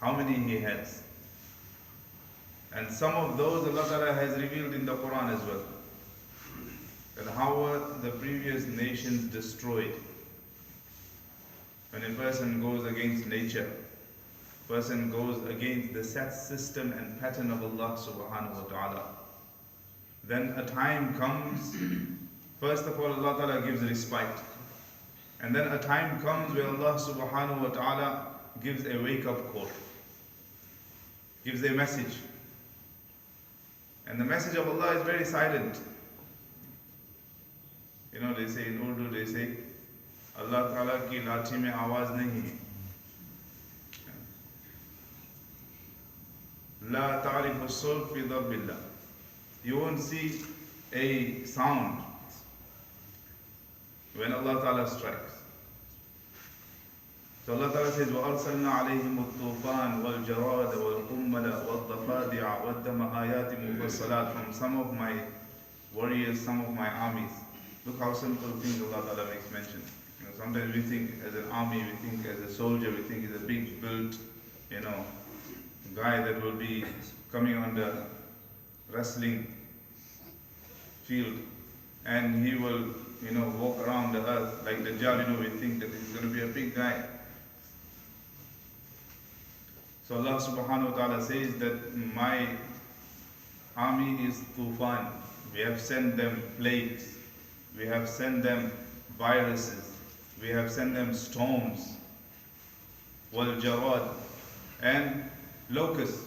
how many he has. And some of those Allah Ta'ala has revealed in the Quran as well. And how were the previous nations destroyed? When a person goes against nature, person goes against the set system and pattern of Allah subhanahu wa ta'ala, then a time comes, first of all Allah Ta'ala gives respite. And then a time comes where Allah subhanahu wa ta'ala gives a wake-up call, gives a message. And the message of Allah is very silent. You know, they say in Urdu, they say, Allah Ta'ala ki lathi mein awaaz nahi hai. La ta'rifu as-sulh fi darbillah. You won't see a sound when Allah Ta'ala strikes. So Allah Ta'ala says, وَأَرْسَلْنَا عَلَيْهِمُ الطُّوفَانَ وَالْجَرَادَ وَالْقُمَّلَ وَالضَّفَادِعَ وَالدَّمَ آيَاتٍ مُفَصَّلَاتٍ. From some of my warriors, some of my armies. Look how simple things Allah Ta'ala makes mention. You know, sometimes we think as an army, we think as a soldier, we think he's a big built, you know, guy that will be coming on the wrestling field and he will, you know, walk around the earth like the Dajjal. You know, we think that he's going to be a big guy. So Allah subhanahu wa ta'ala says that my army is Tufan. We have sent them plagues. We have sent them viruses. We have sent them storms. Wal jarad and locusts.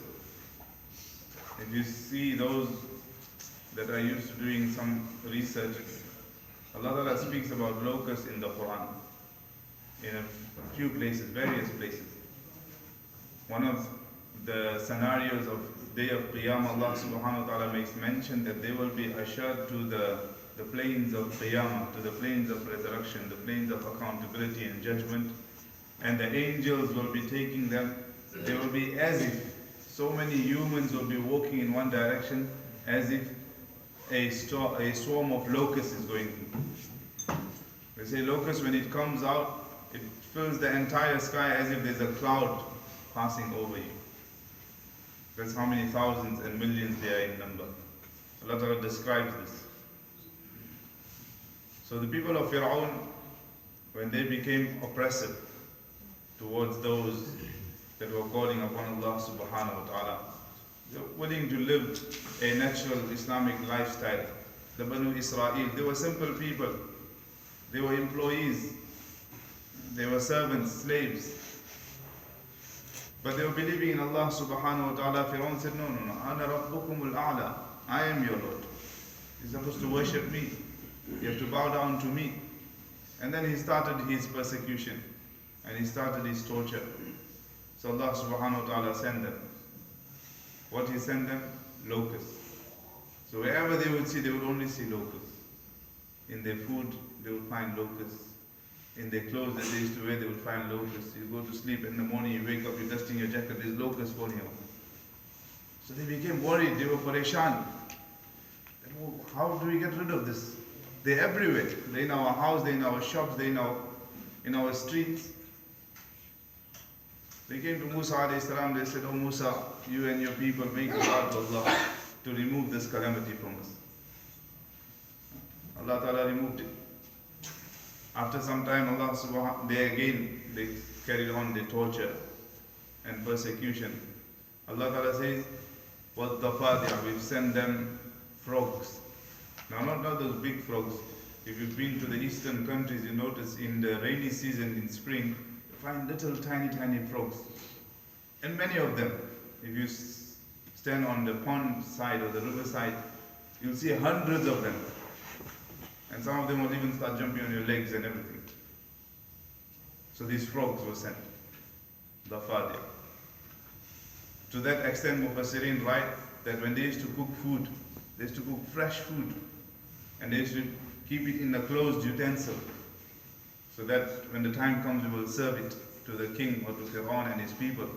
If you see those that are used to doing some research, Allah Ta'ala speaks about locusts in the Quran in a few places, various places. One of the scenarios of Day of Qiyamah, Allah Subhanahu wa Ta'ala makes mention that they will be ushered to the plains of Qiyamah, to the plains of resurrection, the plains of accountability and judgment, and the angels will be taking them. They will be as if so many humans will be walking in one direction, as if a swarm of locusts is going. They say locust, when it comes out, it fills the entire sky as if there's a cloud passing over you. That's how many thousands and millions they are in number. Allah Ta'ala describes this. So the people of Fir'aun, when they became oppressive towards those that were calling upon Allah Subhanahu wa Ta'ala, they were willing to live a natural Islamic lifestyle. The Banu Israel, they were simple people. They were employees. They were servants, slaves. But they were believing in Allah Subhanahu wa Ta'ala. Fir'aun said, no, Ana Rabbukumul A'la. I am your Lord. You're supposed to worship me. You have to bow down to me. And then he started his persecution. And he started his torture. So Allah Subhanahu wa Ta'ala sent them. What he sent them? Locusts. So wherever they would see, they would only see locusts. In their food, they would find locusts. In their clothes that they used to wear, they would find locusts. You go to sleep in the morning, you wake up, you're dusting your jacket, there's locusts falling out. So they became worried, they were pareshan. How do we get rid of this? They're everywhere. They're in our house, they're in our shops, they're in our streets. They came to Musa alayhi salam, they said, oh Musa, you and your people make dua to Allah to remove this calamity from us. Allah Ta'ala removed it. After some time, Allah Subhanahu, they carried on the torture and persecution. Allah Ta'ala says, وَالضَّفَادِعَ, we've sent them frogs. Now not those big frogs. If you've been to the eastern countries, you notice in the rainy season in spring, you find little tiny frogs. And many of them, if you stand on the pond side or the river side, you'll see hundreds of them. And some of them will even start jumping on your legs and everything. So these frogs were sent. The Fadiyah. To that extent, Mufassirin write that when they used to cook food, they used to cook fresh food. And they used to keep it in a closed utensil. So that when the time comes, we will serve it to the king or to Fir'aun and his people.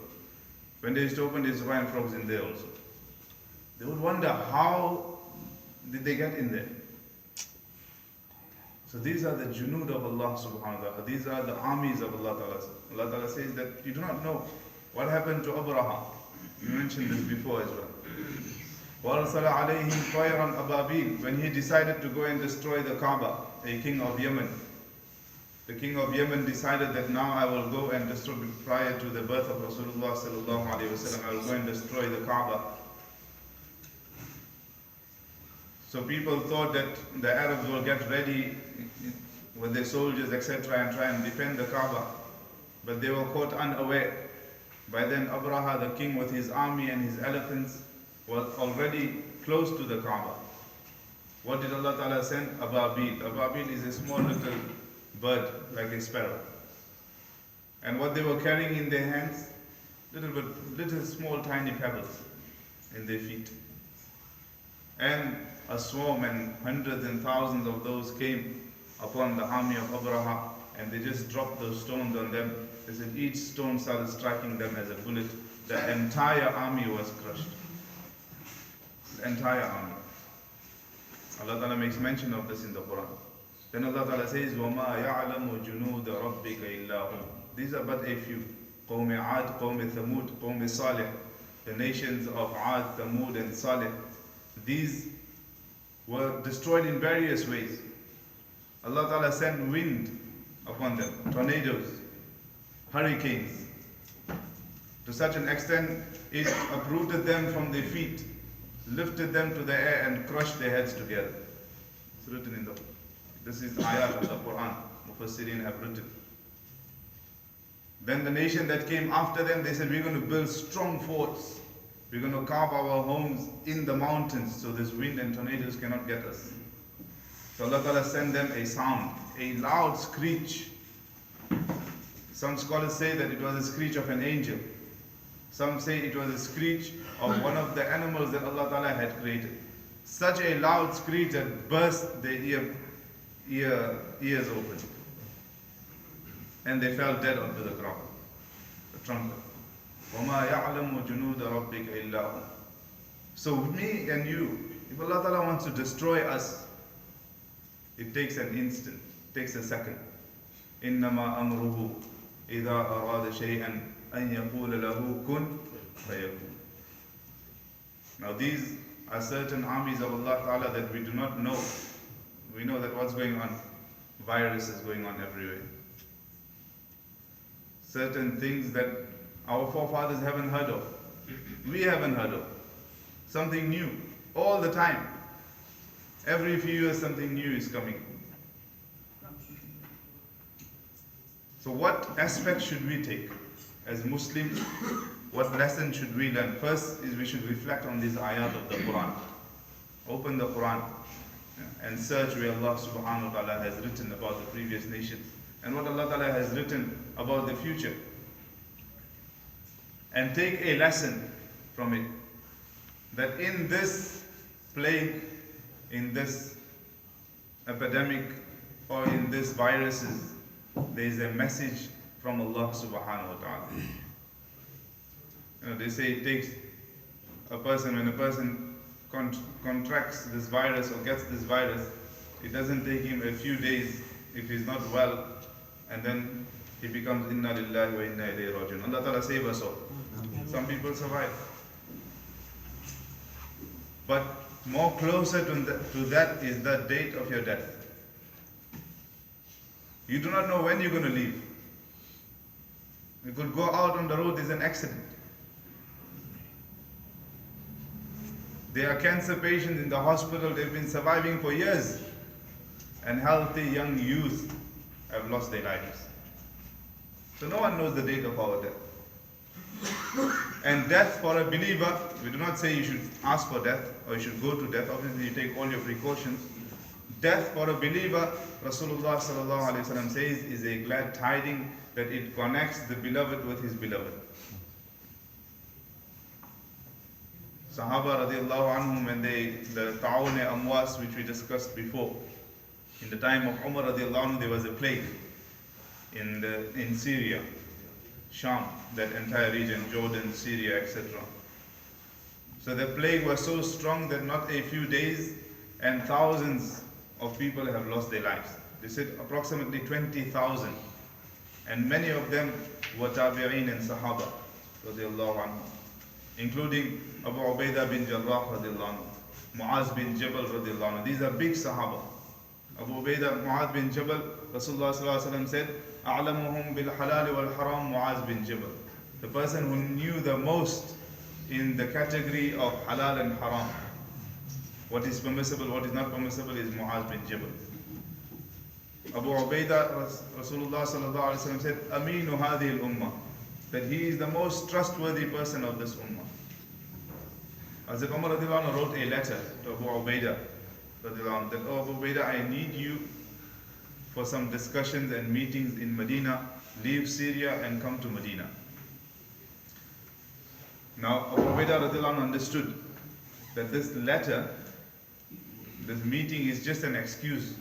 When they used to open, they used to find frogs in there also. They would wonder, how did they get in there? So these are the junood of Allah subhanahu wa ta'ala. These are the armies of Allah ta'ala. Allah ta'ala says that you do not know. What happened to Abraha? We mentioned this before as well. وَأَرْسَلَ عَلَيْهِمْ طَيْرًا أَبَابِيلَ. When he decided to go and destroy the Kaaba, a king of Yemen. The king of Yemen decided that now I will go and destroy, prior to the birth of Rasulullah sallallahu alaihi wasallam, I will go and destroy the Kaaba. So people thought that the Arabs will get ready with their soldiers, etc., and try and defend the Kaaba. But they were caught unaware. By then, Abraha, the king with his army and his elephants, was already close to the Kaaba. What did Allah Ta'ala send? Ababil. Ababil is a small little bird, like a sparrow. And what they were carrying in their hands? Little small tiny pebbles in their feet. And a swarm and hundreds and thousands of those came upon the army of Abraha, and they just dropped those stones on them. They said each stone started striking them as a bullet. The entire army was crushed. The entire army. Allah Ta'ala makes mention of this in the Quran. Then Allah Ta'ala says, وَمَا يَعْلَمُ جُنُودَ رَبِّكَ إِلَّا هُ. These are but a few. قَوْمِ عَاد, قَوْمِ ثَمُود, قَوْمِ صَالِح. The nations of Aad, Thamud and Salih. These were destroyed in various ways. Allah Ta'ala sent wind upon them, tornadoes, hurricanes. To such an extent, it uprooted them from their feet, lifted them to the air and crushed their heads together. It's written in the book. This is the ayat of the Quran. Mufassirin have written. Then the nation that came after them, they said, we're going to build strong forts. We're going to carve our homes in the mountains so this wind and tornadoes cannot get us. So Allah Ta'ala sent them a sound, a loud screech. Some scholars say that it was a screech of an angel. Some say it was a screech of one of the animals that Allah Ta'ala had created. Such a loud screech that burst their ears open. And they fell dead onto the ground. The trumpet. وَمَا يَعْلَمُ جُنُودَ رَبِّكَ إِلَّا هُ. So me and you, if Allah Ta'ala wants to destroy us, it takes an instant, it takes a second. إِنَّمَا أَمْرُهُ إِذَا أَرَادَ شَيْئًا أَن يَقُولَ لَهُ كُنْ فَيَكُونَ. Now these are certain armies of Allah Ta'ala that we do not know. We know that what's going on, virus is going on everywhere. Certain things that our forefathers haven't heard of, we haven't heard of. Something new, all the time. Every few years something new is coming. So what aspect should we take as Muslims? What lesson should we learn? First is we should reflect on these ayat of the Quran. Open the Quran and search where Allah subhanahu wa ta'ala has written about the previous nations and what Allah ta'ala has written about the future. And take a lesson from it. That in this plague, in this epidemic, or in this viruses, there is a message from Allah subhanahu wa ta'ala. They say it takes a person, when a person contracts this virus or gets this virus, it doesn't take him a few days if he's not well, and then he becomes inna lillahi wa inna ilayhi raji'un. Allah Ta'ala save us all. Some people survive. But more closer to that is the date of your death. You do not know when you're going to leave. You could go out on the road, there's an accident. There are cancer patients in the hospital, they've been surviving for years. And healthy young youth have lost their lives. So no one knows the date of our death. And death for a believer, we do not say you should ask for death or you should go to death. Obviously you take all your precautions. Death for a believer, Rasulullah sallallahu alaihi wasallam says, is a glad tiding that it connects the beloved with his beloved. Sahabah radiallahu anhum, when the ta'awun amwas which we discussed before, in the time of Umar radiallahu anhu, there was a plague in Syria, Sham, that entire region, Jordan, Syria, etc. So the plague was so strong that not a few days and thousands of people have lost their lives. They said approximately 20,000, and many of them were Tabieen and Sahabah. radiallahu anhu, including Abu Ubaidah bin Jarrah radiallahu anhu, Muaz bin Jabal radiallahu anhu. These are big Sahaba. Abu Ubaidah, Muaz bin Jabal, Rasulullah sallallahu alaihi wasallam said, أعلمهم بالحلال والحرام Muaz bin Jabal. The person who knew the most in the category of halal and haram, what is permissible, what is not permissible, is Muaz bin Jabal. Abu Ubaidah, Rasulullah sallallahu alaihi wasallam said, Aminu hadhihi al-ummah, that he is the most trustworthy person of this ummah. Hazrat Umar radiallahu anhu wrote a letter to Abu Ubaidah radiallahu anhu that, oh Abu Ubaidah, I need you for some discussions and meetings in Medina. Leave Syria and come to Medina. Now Abu Ubaidah radiallahu anhu understood that this letter, this meeting is just an excuse,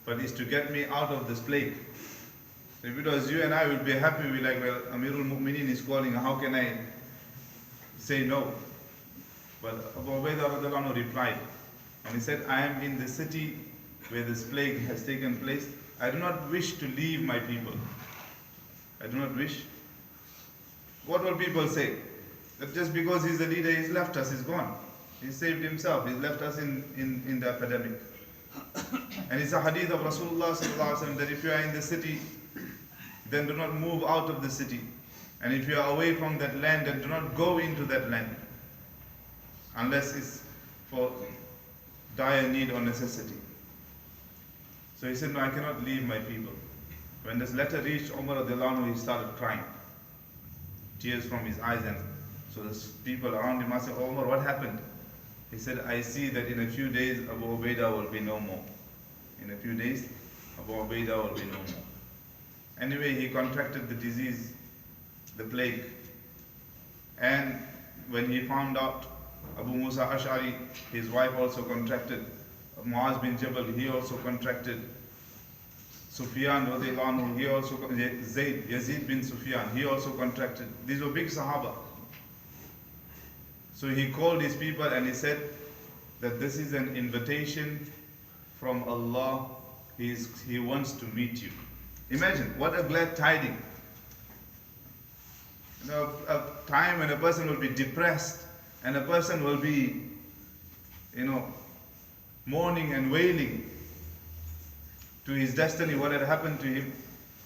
but it's to get me out of this plague. So if it was you and I, would be happy. We're like, well, Amirul Mu'mineen is calling, how can I say no? But Abu Ubaidah radiallahu anhu replied, and he said, I am in the city where this plague has taken place. I do not wish to leave my people. I do not wish. What will people say? That just because he's the leader, he's left us, he's gone. He saved himself, he's left us in the epidemic. And it's a hadith of Rasulullah sallallahu alaihi wasallam that if you are in the city, then do not move out of the city. And if you are away from that land, then do not go into that land, unless it's for dire need or necessity. So he said, no, I cannot leave my people. When this letter reached Umar radiallahu anhu, he started crying, tears from his eyes. And so the people around him asked, oh, Umar, what happened? He said, I see that in a few days Abu Ubaidah will be no more. In a few days, Abu Ubaidah will be no more. Anyway, he contracted the disease, the plague. And when he found out, Abu Musa Ash'ari, his wife also contracted. Muaz bin Jabal, he also contracted. Sufyan radiallahu anhu, he also, Yazid bin Sufyan, he also contracted. These were big Sahaba. So he called his people and he said that this is an invitation from Allah. He wants to meet you. Imagine, what a glad tiding. You know, a time when a person will be depressed and a person will be, mourning and wailing to his destiny, what had happened to him.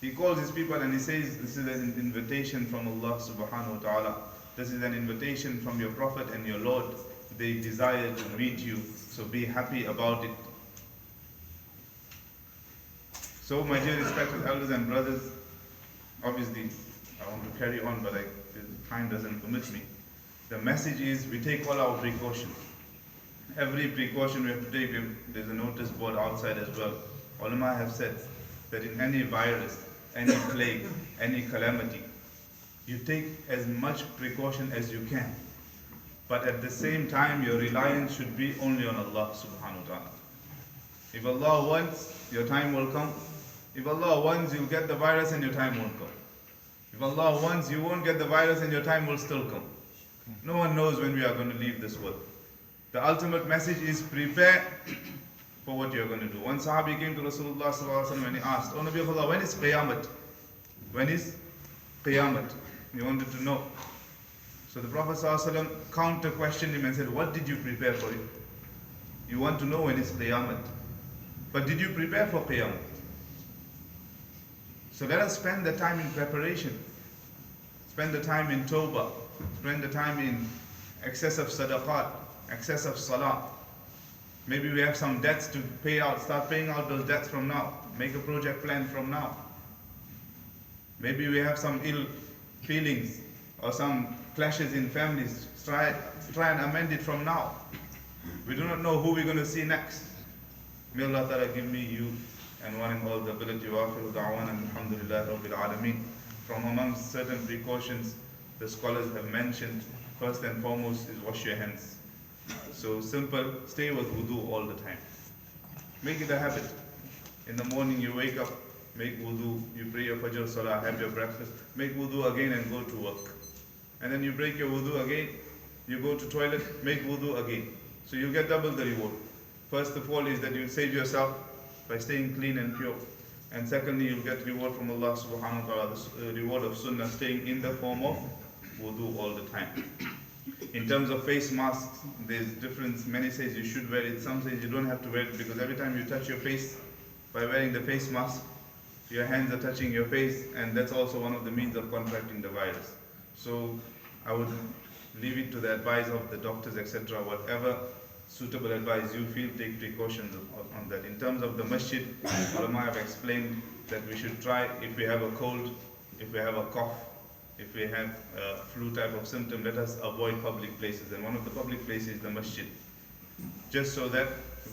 He calls his people and he says, this is an invitation from Allah subhanahu wa ta'ala. This is an invitation from your Prophet and your Lord. They desire to meet you, so be happy about it. So my dear respected elders and brothers, obviously I want to carry on, but time doesn't permit me. The message is, we take all our precautions. Every precaution we have to take. There's a notice board outside as well. Ulama have said that in any virus, any plague, any calamity, you take as much precaution as you can. But at the same time, your reliance should be only on Allah subhanahu wa ta'ala. If Allah wants, your time will come. If Allah wants, you'll get the virus and your time won't come. If Allah wants, you won't get the virus and your time will still come. No one knows when we are going to leave this world. The ultimate message is prepare for what you are going to do. One Sahabi came to Rasulullah sallallahu alaihi wasallam and he asked, "Oh Nabi of Allah, when is Qiyamah? When is Qiyamah?" He wanted to know. So the Prophet sallallahu alaihi wasallam counter questioned him and said, "What did you prepare for it? You want to know when is Qiyamah, but did you prepare for Qiyamah?" So let us spend the time in preparation. Spend the time in tawbah. Spend the time in excess of sadaqat, excess of salah. Maybe we have some debts to pay out. Start paying out those debts from now. Make a project plan from now. Maybe we have some ill feelings or some clashes in families. Try and amend it from now. We do not know who we're going to see next. May Allah Ta'ala give me, you, and one and all the ability of akhiru da'wana and alhamdulillah rabbil alameen. From amongst certain precautions the scholars have mentioned, first and foremost is wash your hands. So simple, stay with wudu all the time. Make it a habit. In the morning you wake up, make wudu, you pray your fajr salah, have your breakfast, make wudu again and go to work. And then you break your wudu again, you go to toilet, make wudu again. So you get double the reward. First of all is that you save yourself by staying clean and pure. And secondly, you'll get reward from Allah subhanahu wa ta'ala, the reward of sunnah, staying in the form of wudu all the time. In terms of face masks, there's difference. Many says you should wear it, some says you don't have to wear it, because every time you touch your face by wearing the face mask, your hands are touching your face, and that's also one of the means of contracting the virus. So I would leave it to the advice of the doctors, etc. Whatever suitable advice you feel, take precautions on that. In terms of the masjid, ulama have explained that we should try, if we have a cold, if we have a cough, if we have a flu type of symptom, let us avoid public places. And one of the public places is the masjid. Just so that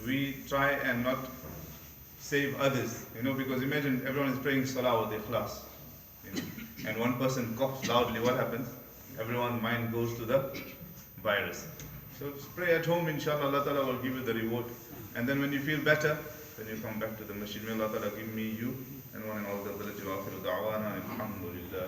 we try and not save others, because imagine everyone is praying salah with ikhlas, and one person coughs loudly, what happens? Everyone's mind goes to the virus. So pray at home, inshallah, Allah Ta'ala will give you the reward. And then when you feel better, then you come back to the masjid. May Allah Ta'ala give me, you, and one and all the ability of akhiru da'wana, alhamdulillah.